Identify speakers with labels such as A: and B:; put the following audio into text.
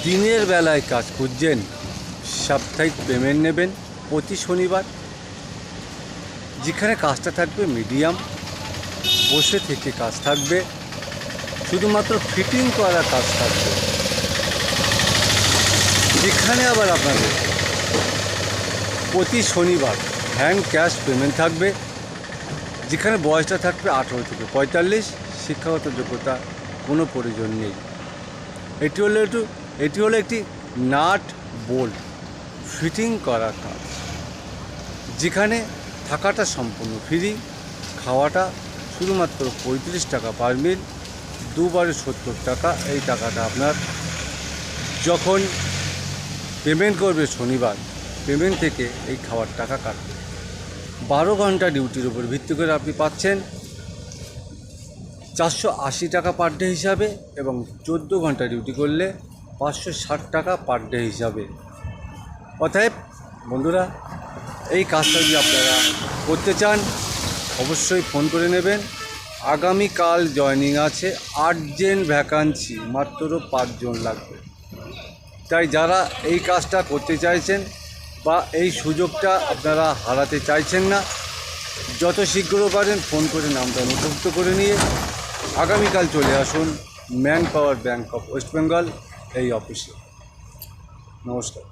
A: দিনের বেলায় কাজ খুঁজছেন, সাপ্তাহিক পেমেন্ট নেবেন প্রতি শনিবার, যেখানে কাজটা থাকবে মিডিয়াম, বসে থেকে কাজ থাকবে, শুধুমাত্র ফিটিং করা কাজ থাকবে, যেখানে আবার আপনাদের প্রতি শনিবার হ্যান্ড ক্যাশ পেমেন্ট থাকবে, যেখানে বয়সটা থাকবে 18 থেকে 45, শিক্ষাগত যোগ্যতা কোনো প্রয়োজন নেই। এটি হলো একটি নাট বোল্ট ফিটিং করা কাজ, যেখানে থাকাটা সম্পূর্ণ ফ্রি, খাওয়াটা শুধুমাত্র 35 টাকা পার মিল, দুবারে 70 টাকা। এই টাকাটা আপনার যখন পেমেন্ট করবে শনিবার, পেমেন্ট থেকে এই খাওয়ার টাকা কাটবে। 12 ঘন্টা ডিউটির উপর ভিত্তি করে আপনি পাচ্ছেন 480 টাকা পার ডে হিসাবে, এবং 14 ঘন্টা ডিউটি করলে 560 টাকা পার ডে হিসাবে। অতএব বন্ধুরা, এই কাজটা যদি আপনারা করতে চান অবশ্যই ফোন করে নেবেন। আগামীকাল জয়েনিং আছে, আর্জেন্ট ভ্যাকান্সি, মাত্র 5 জন লাগবে। তাই যারা এই কাজটা করতে চাইছেন বা এই সুযোগটা আপনারা হারাতে চাইছেন না, যত শীঘ্র পারেন ফোন করে নামটা নথিভুক্ত করে নিয়ে আগামীকাল চলে আসুন man power bank of West Bengal এই অফিসে। নমস্কার।